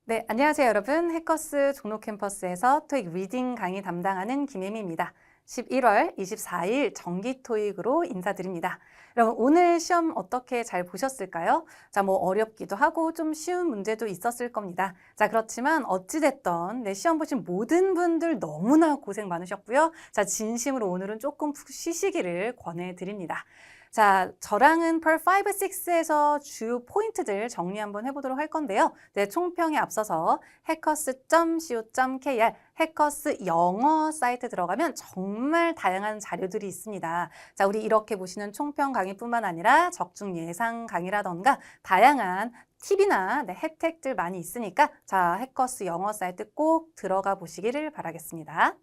네, 안녕하세요, 여러분. 해커스 종로 캠퍼스에서 토익 리딩 강의 담당하는 김혜미입니다. 11월 24일 정기 토익으로 인사드립니다. 여러분, 오늘 시험 어떻게 잘 보셨을까요? 자, 뭐 어렵기도 하고 좀 쉬운 문제도 있었을 겁니다. 자, 그렇지만 어찌됐던 시험 보신 모든 분들 너무나 고생 많으셨고요. 자, 진심으로 오늘은 조금 푹 쉬시기를 권해드립니다. 자, 저랑은 Per 5, 6에서 주요 포인트들 정리 한번 해보도록 할 건데요. 네, 총평에 앞서서 hackers.co.kr 해커스 영어 사이트 들어가면 정말 다양한 자료들이 있습니다. 자, 우리 이렇게 보시는 총평 강의뿐만 아니라 적중 예상 강의라던가 다양한 팁이나 혜택들 많이 있으니까 자, 해커스 영어 사이트 꼭 들어가 보시기를 바라겠습니다.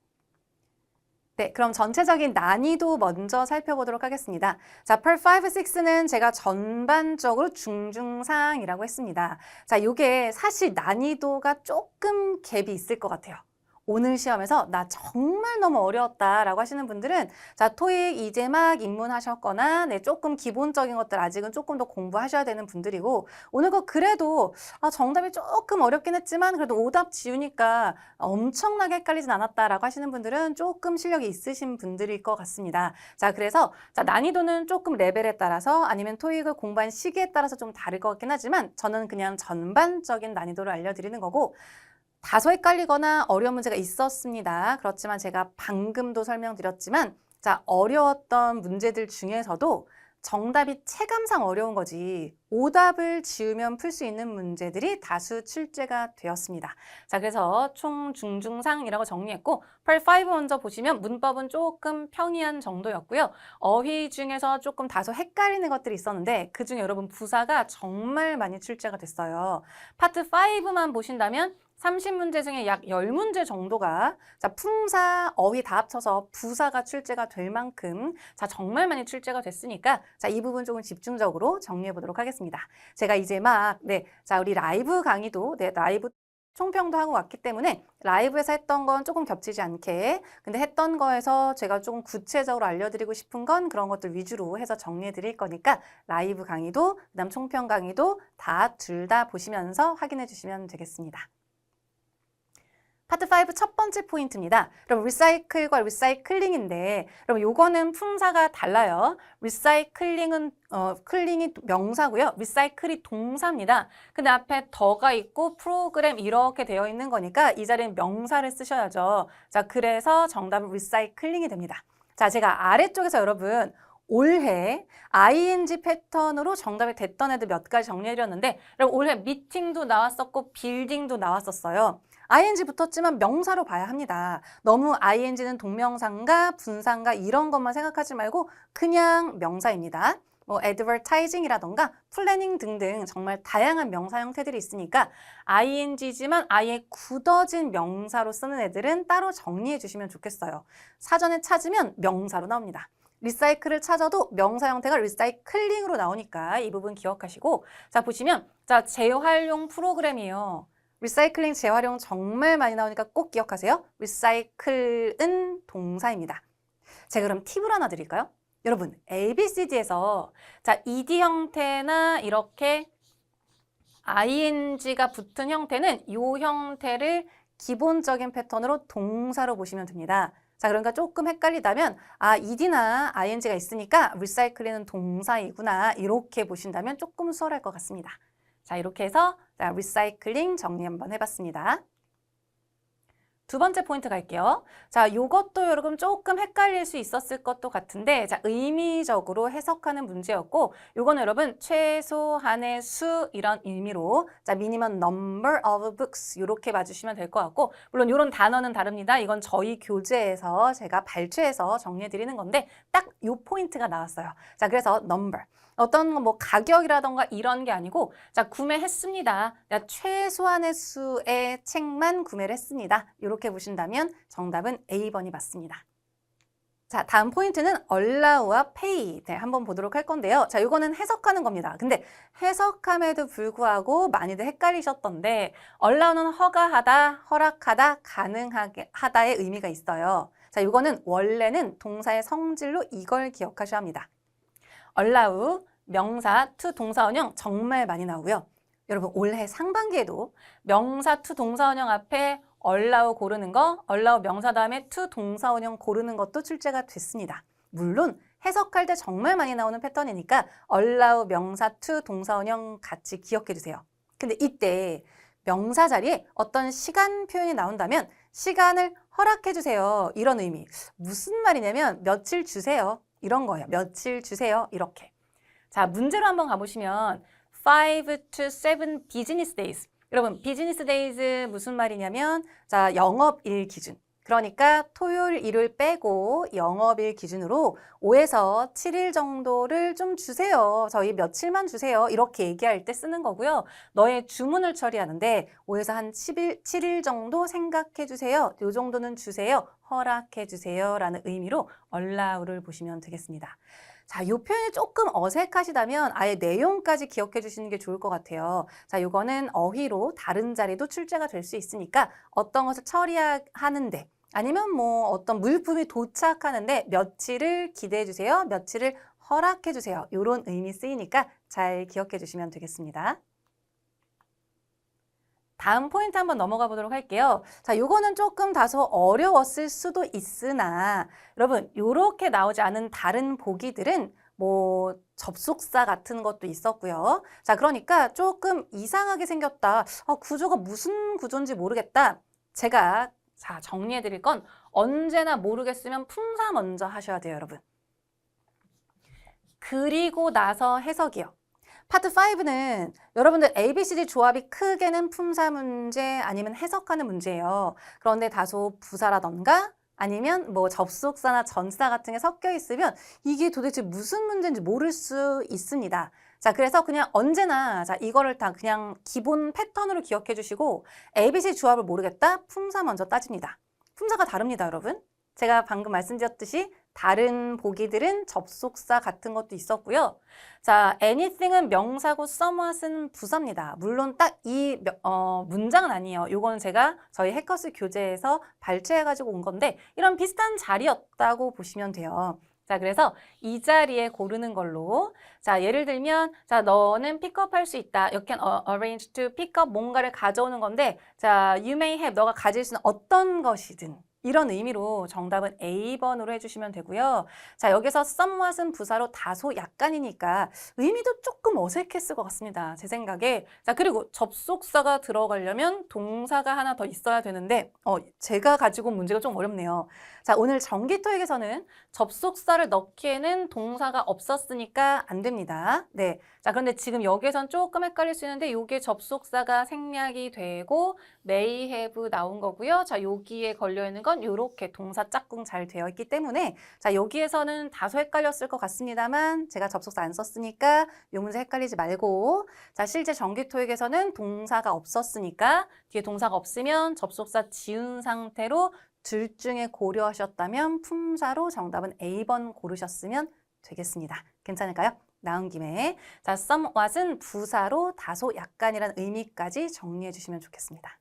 네, 그럼 전체적인 난이도 먼저 살펴보도록 하겠습니다. 자, Per 5, 6는 제가 전반적으로 중중상이라고 했습니다. 자, 요게 사실 난이도가 조금 갭이 있을 것 같아요. 오늘 시험에서 나 정말 너무 어려웠다라고 하시는 분들은 자, 토익 이제 막 입문하셨거나 조금 기본적인 것들 아직은 조금 더 공부하셔야 되는 분들이고 오늘 거 그래도 정답이 조금 어렵긴 했지만 그래도 오답 지우니까 엄청나게 헷갈리진 않았다라고 하시는 분들은 조금 실력이 있으신 분들일 것 같습니다. 자, 그래서 자, 난이도는 조금 레벨에 따라서 아니면 토익을 공부한 시기에 따라서 좀 다를 것 같긴 하지만 저는 그냥 전반적인 난이도를 알려드리는 거고 다소 헷갈리거나 어려운 문제가 있었습니다. 그렇지만 제가 방금도 설명드렸지만 자, 어려웠던 문제들 중에서도 정답이 체감상 어려운 거지 오답을 지으면 풀 수 있는 문제들이 다수 출제가 되었습니다. 자, 그래서 총 중중상이라고 정리했고 Per 5 먼저 보시면 문법은 조금 평이한 정도였고요. 어휘 중에서 조금 다소 헷갈리는 것들이 있었는데 그중에 여러분 부사가 정말 많이 출제가 됐어요. 파트 5만 보신다면 30문제 중에 약 10문제 정도가 자, 품사, 어휘 다 합쳐서 부사가 출제가 될 만큼 자, 정말 많이 출제가 됐으니까 자, 이 부분 조금 집중적으로 정리해 보도록 하겠습니다. 제가 이제 자, 우리 라이브 강의도 라이브 총평도 하고 왔기 때문에 라이브에서 했던 건 조금 겹치지 않게 근데 했던 거에서 제가 조금 구체적으로 알려드리고 싶은 건 그런 것들 위주로 해서 정리해 드릴 거니까 라이브 강의도 그다음 총평 강의도 둘 다 보시면서 확인해 주시면 되겠습니다. 파트 5 첫 번째 포인트입니다. 그럼 리사이클과 리사이클링인데 그럼 요거는 품사가 달라요. 리사이클링은 클링이 명사고요. 리사이클이 동사입니다. 근데 앞에 더가 있고 프로그램 이렇게 되어 있는 거니까 이 자리는 명사를 쓰셔야죠. 자, 그래서 정답은 리사이클링이 됩니다. 자, 제가 아래쪽에서 여러분 올해 ing 패턴으로 정답이 됐던 애들 몇 가지 정리해드렸는데 그럼 올해 미팅도 나왔었고 빌딩도 나왔었어요. ing 붙었지만 명사로 봐야 합니다. 너무 ing는 동명사인가 분사인가 이런 것만 생각하지 말고 그냥 명사입니다. 뭐 advertising이라던가 플래닝 등등 정말 다양한 명사 형태들이 있으니까 ing지만 아예 굳어진 명사로 쓰는 애들은 따로 정리해 주시면 좋겠어요. 사전에 찾으면 명사로 나옵니다. 리사이클을 찾아도 명사 형태가 리사이클링으로 나오니까 이 부분 기억하시고 자, 보시면 자, 재활용 프로그램이에요. 리사이클링, 재활용 정말 많이 나오니까 꼭 기억하세요. 리사이클은 동사입니다. 제가 그럼 팁을 하나 드릴까요? 여러분, ABCD에서 자, ed 형태나 이렇게 ing가 붙은 형태는 이 형태를 기본적인 패턴으로 동사로 보시면 됩니다. 자, 그러니까 조금 헷갈리다면 ed나 ing가 있으니까 리사이클링은 동사이구나 이렇게 보신다면 조금 수월할 것 같습니다. 자, 이렇게 해서 리사이클링 정리 한번 해봤습니다. 두 번째 포인트 갈게요. 자, 요것도 여러분 조금 헷갈릴 수 있었을 것도 같은데 자, 의미적으로 해석하는 문제였고 요거는 여러분 최소한의 수 이런 의미로 자, minimum number of books 이렇게 봐주시면 될 것 같고 물론 이런 단어는 다릅니다. 이건 저희 교재에서 제가 발췌해서 정리해드리는 건데 딱 요 포인트가 나왔어요. 자, 그래서 number 어떤 뭐 가격이라던가 이런 게 아니고 자, 구매했습니다. 최소한의 수의 책만 구매를 했습니다. 이렇게 보신다면 정답은 A번이 맞습니다. 자, 다음 포인트는 allow와 pay 한번 보도록 할 건데요. 자, 이거는 해석하는 겁니다. 근데 해석함에도 불구하고 많이들 헷갈리셨던데 allow는 허가하다, 허락하다, 가능하게 하다의 의미가 있어요. 자, 이거는 원래는 동사의 성질로 이걸 기억하셔야 합니다. allow, 명사, to 동사 원형 정말 많이 나오고요. 여러분 올해 상반기에도 명사 to 동사원형 앞에 allow 고르는 거, allow 명사 다음에 to 동사원형 고르는 것도 출제가 됐습니다. 물론 해석할 때 정말 많이 나오는 패턴이니까 allow 명사 to 동사원형 같이 기억해 주세요. 근데 이때 명사 자리에 어떤 시간 표현이 나온다면 시간을 허락해 주세요. 이런 의미. 무슨 말이냐면 며칠 주세요. 이런 거예요. 며칠 주세요. 이렇게. 자, 문제로 한번 가보시면 5 to 7 business days. 여러분, business days 무슨 말이냐면 자, 영업일 기준. 그러니까 토요일, 일요일 빼고 영업일 기준으로 5에서 7일 정도를 좀 주세요. 저희 며칠만 주세요. 이렇게 얘기할 때 쓰는 거고요. 너의 주문을 처리하는데 5에서 한 7일 정도 생각해 주세요. 이 정도는 주세요. 허락해 주세요. 라는 의미로 allow를 보시면 되겠습니다. 자, 이 표현이 조금 어색하시다면 아예 내용까지 기억해 주시는 게 좋을 것 같아요. 자, 이거는 어휘로 다른 자리도 출제가 될 수 있으니까 어떤 것을 처리하는데 아니면 뭐 어떤 물품이 도착하는데 며칠을 기대해 주세요. 며칠을 허락해 주세요. 이런 의미 쓰이니까 잘 기억해 주시면 되겠습니다. 다음 포인트 한번 넘어가 보도록 할게요. 자, 요거는 조금 다소 어려웠을 수도 있으나 여러분, 요렇게 나오지 않은 다른 보기들은 뭐 접속사 같은 것도 있었고요. 자, 그러니까 조금 이상하게 생겼다. 구조가 무슨 구조인지 모르겠다. 제가 자, 정리해 드릴 건 언제나 모르겠으면 품사 먼저 하셔야 돼요, 여러분. 그리고 나서 해석이요. 파트 5는 여러분들 ABCD 조합이 크게는 품사 문제 아니면 해석하는 문제예요. 그런데 다소 부사라던가 아니면 뭐 접속사나 전사 같은 게 섞여 있으면 이게 도대체 무슨 문제인지 모를 수 있습니다. 자, 그래서 그냥 언제나 자, 이거를 다 그냥 기본 패턴으로 기억해 주시고 ABC 조합을 모르겠다? 품사 먼저 따집니다. 품사가 다릅니다, 여러분. 제가 방금 말씀드렸듯이 다른 보기들은 접속사 같은 것도 있었고요. 자, anything은 명사고 somewhat은 부사입니다. 물론 딱 이 문장은 아니에요. 요거는 제가 저희 해커스 교재에서 발췌해가지고 온 건데 이런 비슷한 자리였다고 보시면 돼요. 자, 그래서 이 자리에 고르는 걸로 자, 예를 들면 자, 너는 픽업할 수 있다. You can arrange to pick up 뭔가를 가져오는 건데 자, you may have 너가 가질 수 있는 어떤 것이든 이런 의미로 정답은 A번으로 해주시면 되고요. 자, 여기서 somewhat은 부사로 다소 약간이니까 의미도 조금 어색했을 것 같습니다. 제 생각에. 자, 그리고 접속사가 들어가려면 동사가 하나 더 있어야 되는데 제가 가지고 온 문제가 좀 어렵네요. 자, 오늘 정기토익에서는 접속사를 넣기에는 동사가 없었으니까 안 됩니다. 네. 자, 그런데 지금 여기에선 조금 헷갈릴 수 있는데 이게 접속사가 생략이 되고 may have 나온 거고요. 자, 여기에 걸려있는 건 이렇게 동사 짝꿍 잘 되어 있기 때문에 자, 여기에서는 다소 헷갈렸을 것 같습니다만 제가 접속사 안 썼으니까 이 문제 헷갈리지 말고 자, 실제 정기토익에서는 동사가 없었으니까 뒤에 동사가 없으면 접속사 지운 상태로 둘 중에 고려하셨다면 품사로 정답은 A번 고르셨으면 되겠습니다. 괜찮을까요? 나온 김에 자, somewhat은 부사로 다소 약간이라는 의미까지 정리해 주시면 좋겠습니다.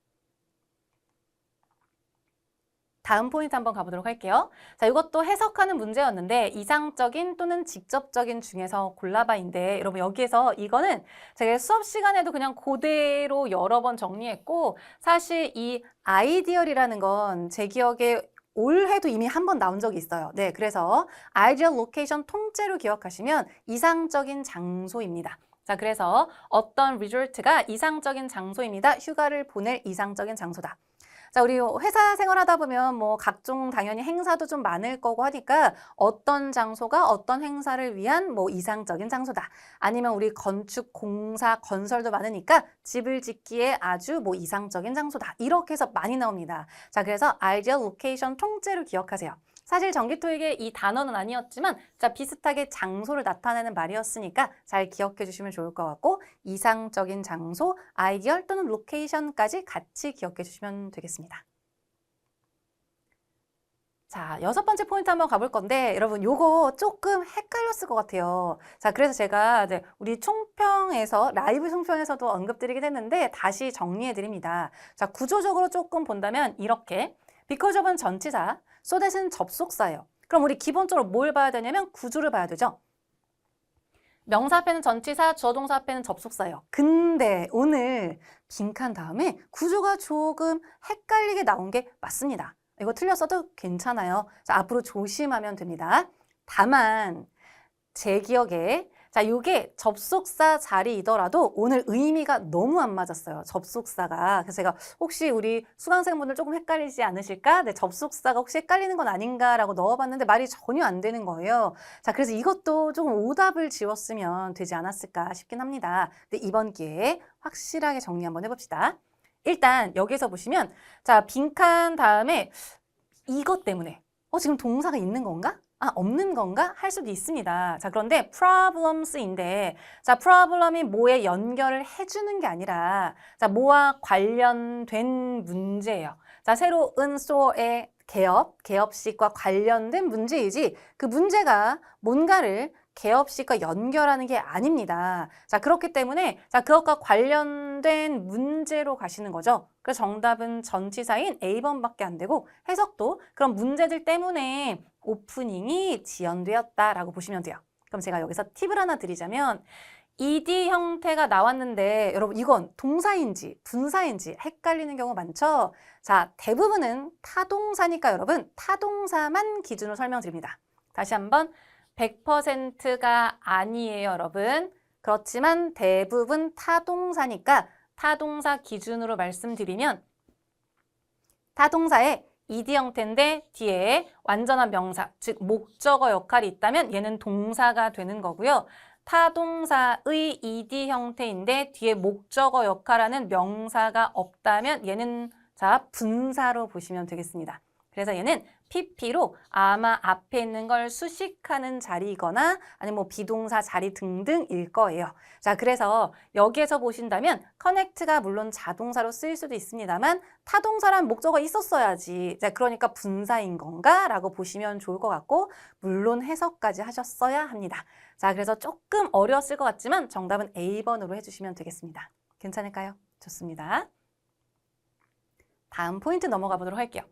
다음 포인트 한번 가보도록 할게요. 자, 이것도 해석하는 문제였는데 이상적인 또는 직접적인 중에서 골라봐인데 여러분 여기에서 이거는 제가 수업 시간에도 그냥 그대로 여러 번 정리했고 사실 이 아이디얼이라는 건 제 기억에 올해도 이미 한 번 나온 적이 있어요. 네, 그래서 ideal location 통째로 기억하시면 이상적인 장소입니다. 자, 그래서 어떤 리조트가 이상적인 장소입니다. 휴가를 보낼 이상적인 장소다. 자, 우리 회사 생활하다 보면 뭐 각종 당연히 행사도 좀 많을 거고 하니까 어떤 장소가 어떤 행사를 위한 뭐 이상적인 장소다. 아니면 우리 건축, 공사, 건설도 많으니까 집을 짓기에 아주 뭐 이상적인 장소다. 이렇게 해서 많이 나옵니다. 자, 그래서 ideal location 통째로 기억하세요. 사실 정기토익에 이 단어는 아니었지만 자, 비슷하게 장소를 나타내는 말이었으니까 잘 기억해 주시면 좋을 것 같고 이상적인 장소, 아이디얼 또는 로케이션까지 같이 기억해 주시면 되겠습니다. 자, 6번째 포인트 한번 가볼 건데 여러분 요거 조금 헷갈렸을 것 같아요. 자, 그래서 제가 우리 총평에서 라이브 총평에서도 언급드리긴 했는데 다시 정리해 드립니다. 자, 구조적으로 조금 본다면 이렇게 because of은 전치사, so that은 접속사예요. 그럼 우리 기본적으로 뭘 봐야 되냐면 구조를 봐야 되죠. 명사 앞에는 전치사, 주어 동사 앞에는 접속사예요. 근데 오늘 빈칸 다음에 구조가 조금 헷갈리게 나온 게 맞습니다. 이거 틀렸어도 괜찮아요. 자, 앞으로 조심하면 됩니다. 다만 제 기억에 자, 요게 접속사 자리이더라도 오늘 의미가 너무 안 맞았어요. 접속사가. 그래서 제가 혹시 우리 수강생분들 조금 헷갈리지 않으실까? 네, 접속사가 혹시 헷갈리는 건 아닌가라고 넣어봤는데 말이 전혀 안 되는 거예요. 자, 그래서 이것도 조금 오답을 지웠으면 되지 않았을까 싶긴 합니다. 근데 이번 기회에 확실하게 정리 한번 해봅시다. 일단 여기서 보시면 자, 빈칸 다음에 이것 때문에 지금 동사가 있는 건가? 없는 건가? 할 수도 있습니다. 자, 그런데 problems인데 자, problem이 뭐에 연결을 해주는 게 아니라 자, 뭐와 관련된 문제예요. 자, 새로운 store의 개업식과 관련된 문제이지 그 문제가 뭔가를 개업식과 연결하는 게 아닙니다. 자, 그렇기 때문에 자, 그것과 관련된 문제로 가시는 거죠. 그래서 정답은 전치사인 A번밖에 안 되고 해석도 그런 문제들 때문에 오프닝이 지연되었다라고 보시면 돼요. 그럼 제가 여기서 팁을 하나 드리자면 ed 형태가 나왔는데 여러분 이건 동사인지 분사인지 헷갈리는 경우 많죠? 자, 대부분은 타동사니까 여러분 타동사만 기준으로 설명드립니다. 다시 한번 100%가 아니에요, 여러분. 그렇지만 대부분 타동사니까 타동사 기준으로 말씀드리면 타동사에 ed 형태인데 뒤에 완전한 명사, 즉 목적어 역할이 있다면 얘는 동사가 되는 거고요. 타동사의 ed 형태인데 뒤에 목적어 역할하는 명사가 없다면 얘는 자 분사로 보시면 되겠습니다. 그래서 얘는 pp로 아마 앞에 있는 걸 수식하는 자리이거나 아니면 뭐 비동사 자리 등등일 거예요. 자, 그래서 여기에서 보신다면 connect가 물론 자동사로 쓰일 수도 있습니다만 타동사란 목적어가 있었어야지. 자, 그러니까 분사인 건가? 라고 보시면 좋을 것 같고 물론 해석까지 하셨어야 합니다. 자, 그래서 조금 어려웠을 것 같지만 정답은 A번으로 해주시면 되겠습니다. 괜찮을까요? 좋습니다. 다음 포인트 넘어가 보도록 할게요.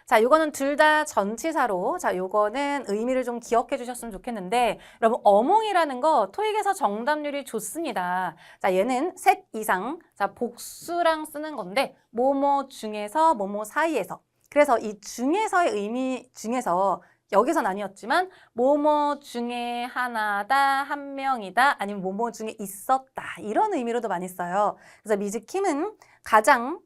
자, 요거는 둘 다 전치사로 자, 요거는 의미를 좀 기억해 주셨으면 좋겠는데 여러분 어몽이라는 거 토익에서 정답률이 좋습니다. 자, 얘는 셋 이상 자, 복수랑 쓰는 건데 뭐뭐 중에서 뭐뭐 사이에서 그래서 이 중에서의 의미 중에서 여기선 아니었지만 뭐뭐 중에 하나다, 한 명이다, 아니면 뭐뭐 중에 있었다 이런 의미로도 많이 써요. 그래서 미즈 킴은 가장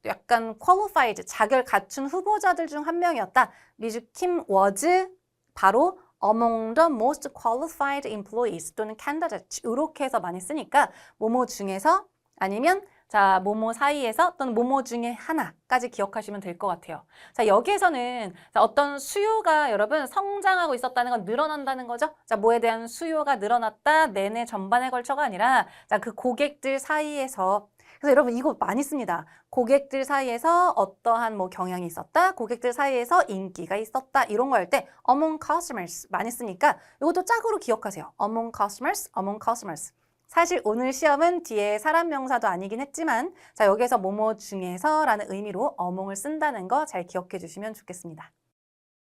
약간 qualified, 자격을 갖춘 후보자들 중 한 명이었다. 미즈 킴 was 바로 among the most qualified employees 또는 candidates 이렇게 해서 많이 쓰니까 뭐뭐 중에서 아니면 자, 뭐뭐 사이에서 또는 뭐뭐 중에 하나까지 기억하시면 될 것 같아요. 자, 여기에서는 자, 어떤 수요가 여러분 성장하고 있었다는 건 늘어난다는 거죠. 자, 뭐에 대한 수요가 늘어났다 내내 전반에 걸쳐가 아니라 자, 그 고객들 사이에서 그래서 여러분 이거 많이 씁니다. 고객들 사이에서 어떠한 뭐 경향이 있었다, 고객들 사이에서 인기가 있었다 이런 거 할 때 among customers 많이 쓰니까 이것도 짝으로 기억하세요. among customers, among customers. 사실 오늘 시험은 뒤에 사람 명사도 아니긴 했지만 자 여기에서 뭐뭐 중에서 라는 의미로 among을 쓴다는 거 잘 기억해 주시면 좋겠습니다.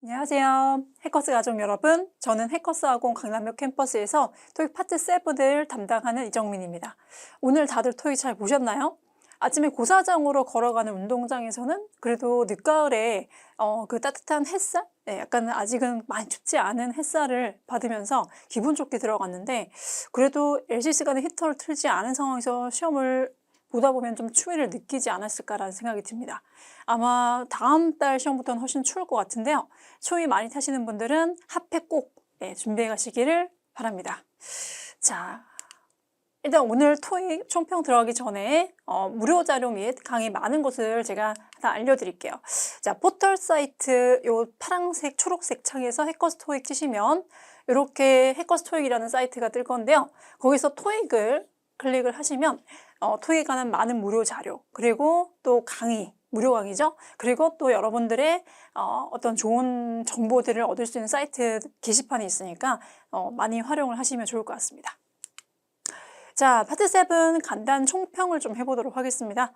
안녕하세요. 해커스 가족 여러분. 저는 해커스 학원 강남역 캠퍼스에서 토익 파트 7을 담당하는 이정민입니다. 오늘 다들 토익 잘 보셨나요? 아침에 고사장으로 걸어가는 운동장에서는 그래도 늦가을에 그 따뜻한 햇살? 네, 약간 아직은 많이 춥지 않은 햇살을 받으면서 기분 좋게 들어갔는데 그래도 LC시간에 히터를 틀지 않은 상황에서 시험을 보다 보면 좀 추위를 느끼지 않았을까라는 생각이 듭니다. 아마 다음 달 시험부터는 훨씬 추울 것 같은데요. 추위 많이 타시는 분들은 핫팩 꼭 준비해 가시기를 바랍니다. 자, 일단 오늘 토익 총평 들어가기 전에 무료 자료 및 강의 많은 곳을 제가 다 알려드릴게요. 자, 포털 사이트 요 파란색, 초록색 창에서 해커스 토익 치시면 이렇게 해커스 토익이라는 사이트가 뜰 건데요. 거기서 토익을 클릭을 하시면 토익에 관한 많은 무료 자료 그리고 또 강의 무료 강의죠. 그리고 또 여러분들의 어떤 좋은 정보들을 얻을 수 있는 사이트 게시판이 있으니까 많이 활용을 하시면 좋을 것 같습니다. 자, 파트 7 간단 총평을 좀 해보도록 하겠습니다.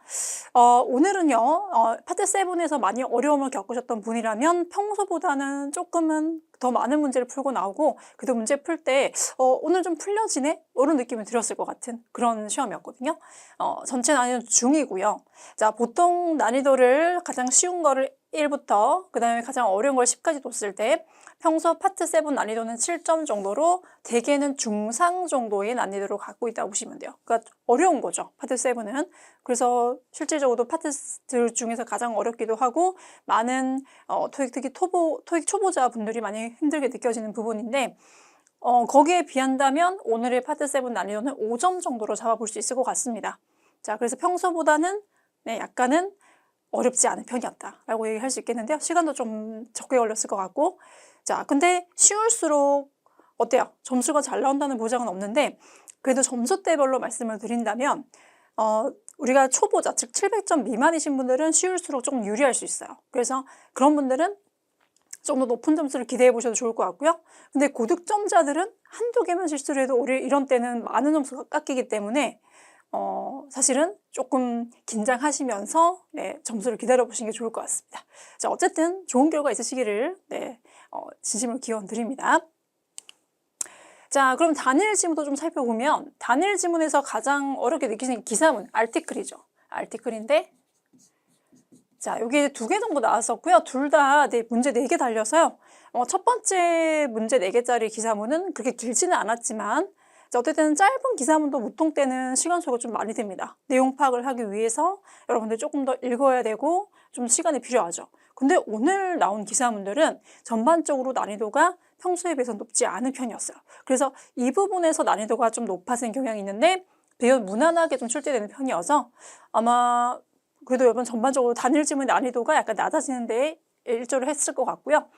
오늘은요, 파트 7에서 많이 어려움을 겪으셨던 분이라면 평소보다는 조금은 더 많은 문제를 풀고 나오고, 그래도 문제 풀 때, 오늘 좀 풀려지네? 이런 느낌이 들었을 것 같은 그런 시험이었거든요. 전체 난이도 중이고요. 자, 보통 난이도를 가장 쉬운 거를 1부터, 그 다음에 가장 어려운 걸 10까지 뒀을 때, 평소 파트 7 난이도는 7점 정도로 대개는 중상 정도의 난이도를 갖고 있다고 보시면 돼요. 그러니까 어려운 거죠, 파트 7은. 그래서 실질적으로 파트들 중에서 가장 어렵기도 하고 많은 토익 특히 토익 초보자분들이 많이 힘들게 느껴지는 부분인데 거기에 비한다면 오늘의 파트 7 난이도는 5점 정도로 잡아볼 수 있을 것 같습니다. 자, 그래서 평소보다는 약간은 어렵지 않은 편이었다라고 얘기할 수 있겠는데요. 시간도 좀 적게 걸렸을 것 같고. 자, 근데 쉬울수록 어때요? 점수가 잘 나온다는 보장은 없는데 그래도 점수대별로 말씀을 드린다면 우리가 초보자, 즉 700점 미만이신 분들은 쉬울수록 조금 유리할 수 있어요. 그래서 그런 분들은 좀 더 높은 점수를 기대해 보셔도 좋을 것 같고요. 근데 고득점자들은 한두 개만 실수를 해도 오히려 이런 때는 많은 점수가 깎이기 때문에 사실은 조금 긴장하시면서 점수를 기다려 보시는 게 좋을 것 같습니다. 자, 어쨌든 좋은 결과 있으시기를 진심으로 기원 드립니다. 자, 그럼 단일 지문도 좀 살펴보면 단일 지문에서 가장 어렵게 느끼시는 기사문, 알티클이죠. 알티클인데 자, 여기 2개 정도 나왔었고요. 둘 다 문제 4개 달려서요. 첫 번째 문제 4개짜리 기사문은 그렇게 길지는 않았지만 자, 어쨌든 짧은 기사문도 보통 때는 시간 소요가 좀 많이 됩니다. 내용 파악을 하기 위해서 여러분들 조금 더 읽어야 되고 좀 시간이 필요하죠. 근데 오늘 나온 기사문들은 전반적으로 난이도가 평소에 비해서 높지 않은 편이었어요. 그래서 이 부분에서 난이도가 좀 높아진 경향이 있는데 비교적 무난하게 좀 출제되는 편이어서 아마 그래도 여러분 전반적으로 단일 지문 난이도가 약간 낮아지는 데에 일조를 했을 것 같고요.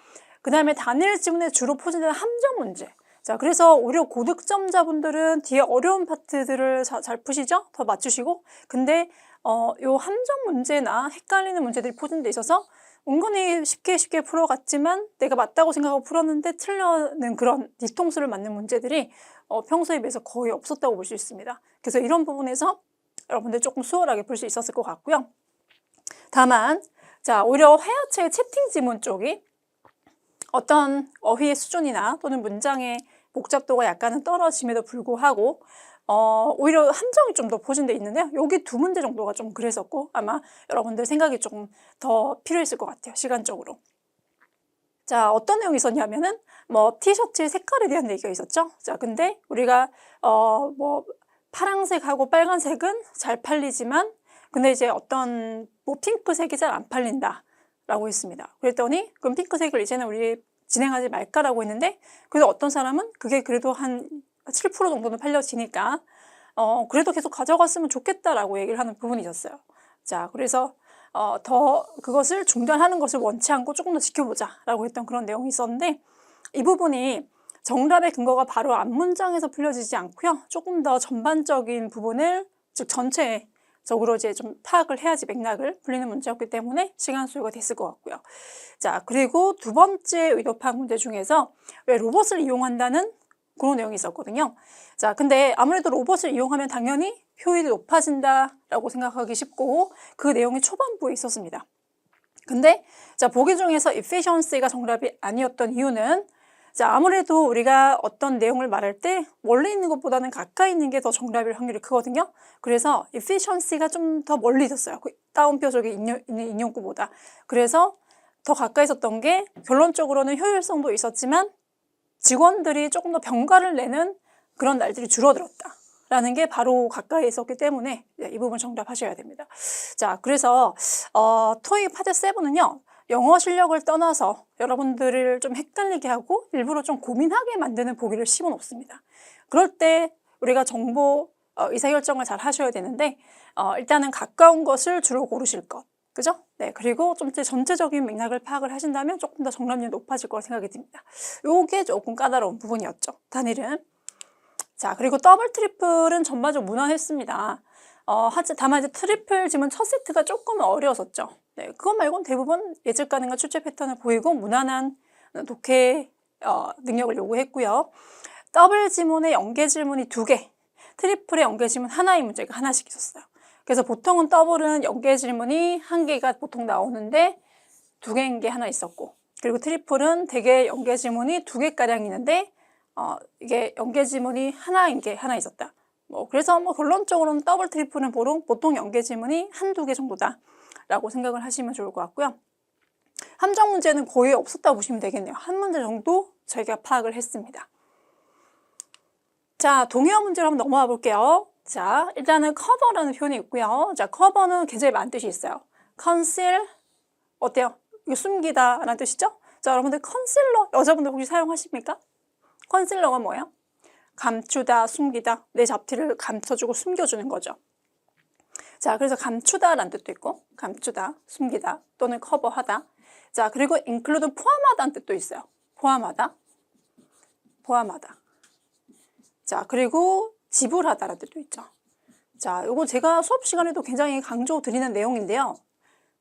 그 다음에 단일 지문에 주로 포진되는 함정 문제. 자, 그래서 오히려 고득점자분들은 뒤에 어려운 파트들을 잘 푸시죠? 더 맞추시고. 근데 요 함정 문제나 헷갈리는 문제들이 포진돼 있어서 은근히 쉽게 풀어갔지만 내가 맞다고 생각하고 풀었는데 틀려는 그런 뒤통수를 맞는 문제들이 평소에 비해서 거의 없었다고 볼 수 있습니다. 그래서 이런 부분에서 여러분들 조금 수월하게 풀 수 있었을 것 같고요. 다만 자, 오히려 회화체의 채팅 지문 쪽이 어떤 어휘의 수준이나 또는 문장의 복잡도가 약간은 떨어짐에도 불구하고 오히려 함정이 좀 더 포진되어 있는데요. 여기 2문제 정도가 좀 그랬었고 아마 여러분들 생각이 조금 더 필요했을 것 같아요. 시간적으로. 자, 어떤 내용이 있었냐면은 뭐 티셔츠의 색깔에 대한 얘기가 있었죠. 자, 근데 우리가 뭐 파란색하고 빨간색은 잘 팔리지만 근데 이제 어떤 뭐 핑크색이 잘 안 팔린다 라고 했습니다. 그랬더니 그럼 핑크색을 이제는 우리 진행하지 말까라고 했는데 그래도 어떤 사람은 그게 그래도 한 7% 정도는 팔려지니까 그래도 계속 가져갔으면 좋겠다라고 얘기를 하는 부분이 있었어요. 자, 그래서 더 그것을 중단하는 것을 원치 않고 조금 더 지켜보자라고 했던 그런 내용이 있었는데 이 부분이 정답의 근거가 바로 앞문장에서 풀려지지 않고요. 조금 더 전반적인 부분을 즉 전체적으로 이제 좀 파악을 해야지 맥락을 풀리는 문제였기 때문에 시간 소요가 됐을 것 같고요. 자, 그리고 2번째 의도 파악 문제 중에서 왜 로봇을 이용한다는 그런 내용이 있었거든요. 자, 근데 아무래도 로봇을 이용하면 당연히 효율이 높아진다라고 생각하기 쉽고 그 내용이 초반부에 있었습니다. 근데 자, 보기 중에서 efficiency가 정답이 아니었던 이유는 자, 아무래도 우리가 어떤 내용을 말할 때 멀리 있는 것보다는 가까이 있는 게 더 정답일 확률이 크거든요. 그래서 efficiency가 좀 더 멀리 있었어요. 그 다운표 쪽에 있는 인용구보다. 그래서 더 가까이 있었던 게 결론적으로는 효율성도 있었지만 직원들이 조금 더 병가를 내는 그런 날들이 줄어들었다. 라는 게 바로 가까이 있었기 때문에 이 부분 정답하셔야 됩니다. 자, 그래서 토익 파트 7은요. 영어 실력을 떠나서 여러분들을 좀 헷갈리게 하고 일부러 좀 고민하게 만드는 보기를 심어놓습니다. 그럴 때 우리가 정보 의사결정을 잘 하셔야 되는데 일단은 가까운 것을 주로 고르실 것. 그죠? 네, 그리고 좀 전체적인 맥락을 파악을 하신다면 조금 더 정답률이 높아질 거라 생각이 듭니다. 요게 조금 까다로운 부분이었죠. 단일은. 자, 그리고 더블 트리플은 전반적으로 무난했습니다. 다만 이제 트리플 지문 첫 세트가 조금 어려웠었죠. 네, 그것 말고는 대부분 예측 가능한 출제 패턴을 보이고 무난한 독해 능력을 요구했고요. 더블 지문의 연계 질문이 2개. 트리플의 연계 지문 하나의 문제가 하나씩 있었어요. 그래서 보통은 더블은 연계 질문이 한 개가 보통 나오는데 두 개인 게 하나 있었고, 그리고 트리플은 대개 연계 지문이 두 개가량 있는데 이게 연계 지문이 하나인 게 하나 있었다. 그래서 결론적으로는 더블 트리플은 보통 연계 지문이 한두 개 정도다 라고 생각을 하시면 좋을 것 같고요. 함정 문제는 거의 없었다고 보시면 되겠네요. 한 문제 정도 저희가 파악을 했습니다. 자, 동의어 문제로 한번 넘어가 볼게요. 자, 일단은 cover라는 표현이 있고요. 자, cover는 굉장히 많은 뜻이 있어요. conceal, 어때요? 이거 숨기다 라는 뜻이죠? 자, 여러분들 컨실러, 여자분들 혹시 사용하십니까? 컨실러가 뭐예요? 감추다, 숨기다, 내 잡티를 감춰주고 숨겨주는 거죠. 자, 그래서 감추다 라는 뜻도 있고, 감추다, 숨기다, 또는 커버하다. 자, 그리고 include 포함하다는 뜻도 있어요. 포함하다, 포함하다. 자, 그리고 지불하다라는 뜻도 있죠. 자, 이거 제가 수업 시간에도 굉장히 강조 드리는 내용인데요.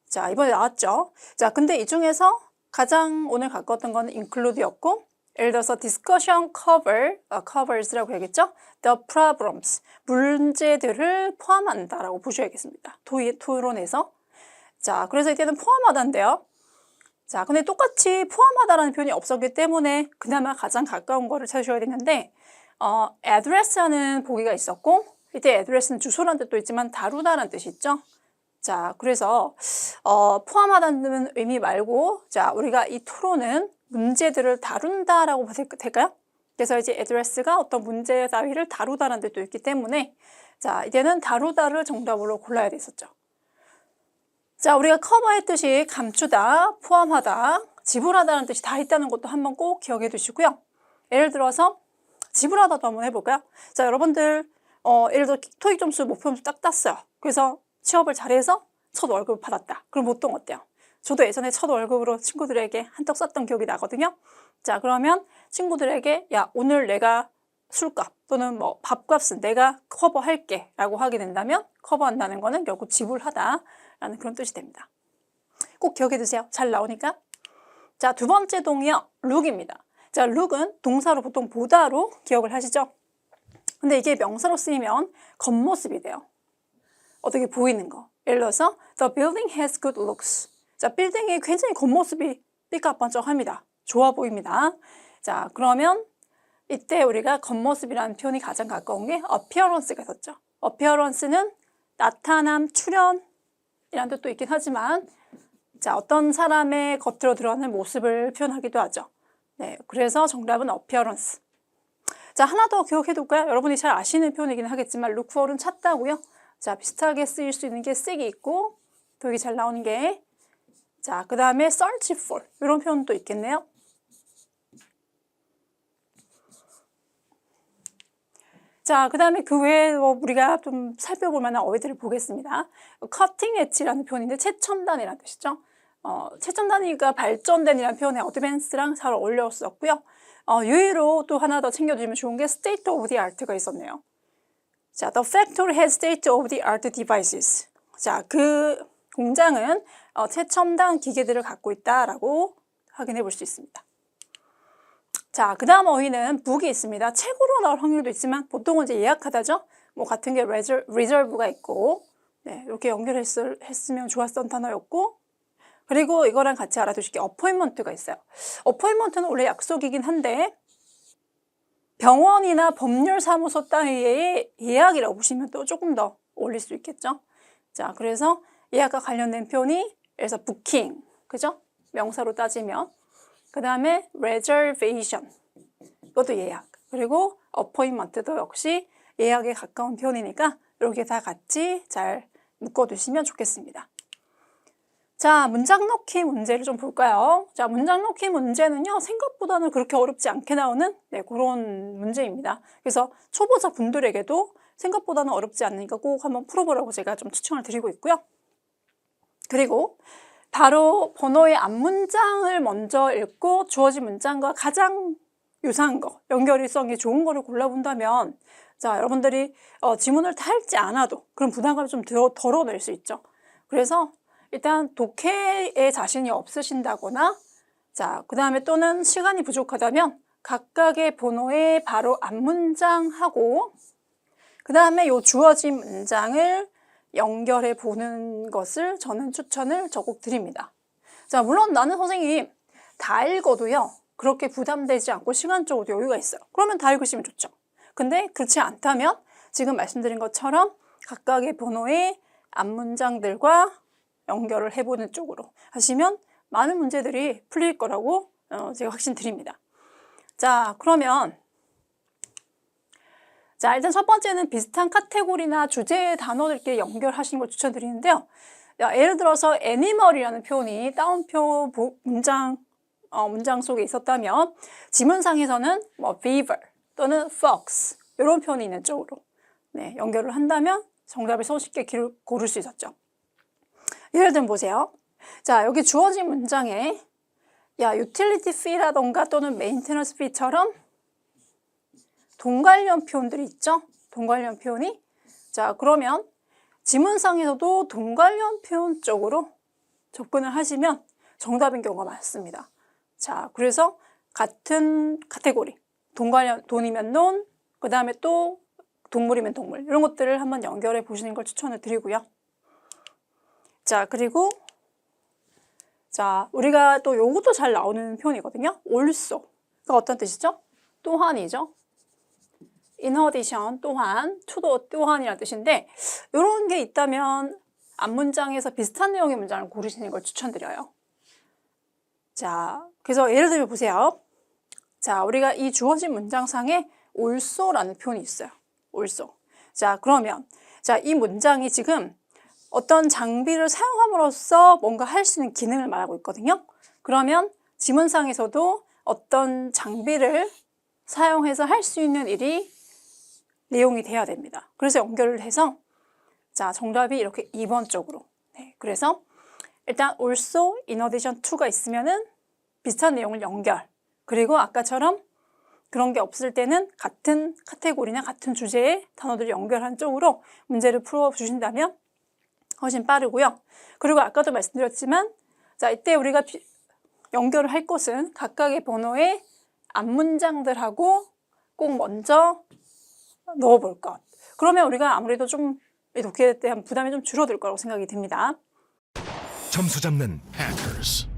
자, 이번에 나왔죠. 자, 근데 이 중에서 가장 오늘 가까웠던 거는 include였고, 예를 들어서 discussion covers라고 해야겠죠? the problems, 문제들을 포함한다라고 보셔야겠습니다. 토론에서. 자, 그래서 이때는 포함하다인데요. 자, 근데 똑같이 포함하다라는 표현이 없었기 때문에 그나마 가장 가까운 거를 찾으셔야 되는데, address하는 보기가 있었고, 이때 address는 주소라는 뜻도 있지만 다루다라는 뜻이 있죠. 자, 그래서 포함하다는 의미 말고, 자, 우리가 이 토론은 문제들을 다룬다라고 봐도 될까요? 그래서 이제 address가 어떤 문제 따위를 다루다라는 뜻도 있기 때문에, 자, 이제는 다루다를 정답으로 골라야 됐었죠. 자, 우리가 커버했듯이 감추다, 포함하다, 지불하다는 뜻이 다 있다는 것도 한번 꼭 기억해 두시고요. 예를 들어서 지불하다도 한번 해볼까요? 자, 여러분들 예를 들어 토익 점수 목표 점수 딱 땄어요. 그래서 취업을 잘해서 첫 월급을 받았다. 그럼 보통 어때요? 저도 예전에 첫 월급으로 친구들에게 한턱 쐈던 기억이 나거든요. 자, 그러면 친구들에게 야, 오늘 내가 술값 또는 밥값은 내가 커버할게 라고 하게 된다면 커버한다는 거는 결국 지불하다 라는 그런 뜻이 됩니다. 꼭 기억해 두세요. 잘 나오니까. 자, 두 번째 동의어 look입니다. 자, look은 동사로 보통 보다로 기억을 하시죠? 근데 이게 명사로 쓰이면 겉모습이 돼요. 어떻게 보이는 거. 예를 들어서 The building has good looks. 자, 빌딩이 굉장히 겉모습이 삐까뻔쩍합니다. 좋아 보입니다. 자, 그러면 이때 우리가 겉모습이라는 표현이 가장 가까운 게 appearance가 있었죠. appearance는 나타남, 출현이라는 뜻도 있긴 하지만 자, 어떤 사람의 겉으로 드러나는 모습을 표현하기도 하죠. 네, 그래서 정답은 appearance. 자, 하나 더 기억해 둘까요? 여러분이 잘 아시는 표현이긴 하겠지만 look for은 찾다고요. 자, 비슷하게 쓰일 수 있는 게 seek이 있고 또 여기 잘 나오는 게 자, 그 다음에 search for 이런 표현도 있겠네요. 자, 그 다음에 그 외에 우리가 좀 살펴볼 만한 어휘들을 보겠습니다. cutting edge라는 표현인데 최첨단이라는 뜻이죠. 최첨단이가 발전된이라는 표현에 advance랑 잘 어울렸었고요. 유의로 또 하나 더 챙겨주시면 좋은 게 state of the art가 있었네요. 자, the factory has state of the art devices. 자, 그 공장은 최첨단 기계들을 갖고 있다라고 확인해 볼 수 있습니다. 자, 그 다음 어휘는 book이 있습니다. 책으로 나올 확률도 있지만 보통은 이제 예약하다죠. 같은 게 reserve가 있고, 네, 이렇게 연결했으면 좋았던 단어였고, 그리고 이거랑 같이 알아두실 게 appointment가 있어요. appointment는 원래 약속이긴 한데 병원이나 법률사무소 따위의 예약이라고 보시면 또 조금 더 어울릴 수 있겠죠. 자, 그래서 예약과 관련된 표현이 그래서 booking, 그죠? 명사로 따지면 그 다음에 reservation, 이것도 예약. 그리고 appointment도 역시 예약에 가까운 표현이니까 이렇게 다 같이 잘 묶어두시면 좋겠습니다. 자, 문장 넣기 문제를 좀 볼까요? 자, 문장 넣기 문제는요, 생각보다는 그렇게 어렵지 않게 나오는 그런 문제입니다. 그래서 초보자 분들에게도 생각보다는 어렵지 않으니까 꼭 한번 풀어보라고 제가 좀 추천을 드리고 있고요. 그리고 바로 번호의 앞문장을 먼저 읽고 주어진 문장과 가장 유사한 거, 연결성이 좋은 거를 골라본다면 자, 여러분들이 지문을 다 읽지 않아도 그런 부담감을 좀 덜어낼 수 있죠. 그래서 일단 독해에 자신이 없으신다거나 자, 그 다음에 또는 시간이 부족하다면 각각의 번호의 바로 앞문장하고 그 다음에 이 주어진 문장을 연결해 보는 것을 저는 추천을 적극 드립니다. 자, 물론 나는 선생님 다 읽어도요, 그렇게 부담되지 않고 시간적으로도 여유가 있어요. 그러면 다 읽으시면 좋죠. 근데 그렇지 않다면 지금 말씀드린 것처럼 각각의 번호의 앞문장들과 연결을 해보는 쪽으로 하시면 많은 문제들이 풀릴 거라고 제가 확신드립니다. 자, 그러면 자, 일단 첫 번째는 비슷한 카테고리나 주제의 단어들끼리 연결하시는 걸 추천드리는데요. 예를 들어서 애니멀이라는 표현이 따옴표 문장 속에 있었다면 지문상에서는 뭐 beaver 또는 fox 이런 표현이 있는 쪽으로 연결을 한다면 정답을 손쉽게 고를 수 있었죠. 예를 들면 보세요. 자, 여기 주어진 문장에 utility fee라던가 또는 maintenance fee처럼 동 관련 표현들이 있죠. 동 관련 표현이. 자, 그러면 지문상에서도 동 관련 표현 쪽으로 접근을 하시면 정답인 경우가 많습니다. 자, 그래서 같은 카테고리, 동 관련, 돈이면 논, 그 다음에 또 동물이면 동물, 이런 것들을 한번 연결해 보시는 걸 추천을 드리고요. 자, 그리고 자, 우리가 또 요것도 잘 나오는 표현이거든요. also. 그 어떤 뜻이죠? 또한이죠. in addition, 또한, to도 또한이라는 뜻인데 이런 게 있다면 앞문장에서 비슷한 내용의 문장을 고르시는 걸 추천드려요. 자, 그래서 예를 들면 보세요. 자, 우리가 이 주어진 문장상에 also라는 표현이 있어요. also. 자, 그러면 자, 이 문장이 지금 어떤 장비를 사용함으로써 뭔가 할 수 있는 기능을 말하고 있거든요. 그러면 지문상에서도 어떤 장비를 사용해서 할 수 있는 일이 내용이 돼야 됩니다. 그래서 연결을 해서 자, 정답이 이렇게 2번 쪽으로. 그래서 일단 also, in addition to가 있으면은 비슷한 내용을 연결. 그리고 아까처럼 그런 게 없을 때는 같은 카테고리나 같은 주제의 단어들을 연결한 쪽으로 문제를 풀어주신다면 훨씬 빠르고요. 그리고 아까도 말씀드렸지만 자, 이때 우리가 연결을 할 것은 각각의 번호의 앞문장들하고 꼭 먼저 넣어볼 것. 그러면 우리가 아무래도 좀 독해에 대한 부담이 좀 줄어들 거라고 생각이 듭니다. 점수 잡는 Hackers.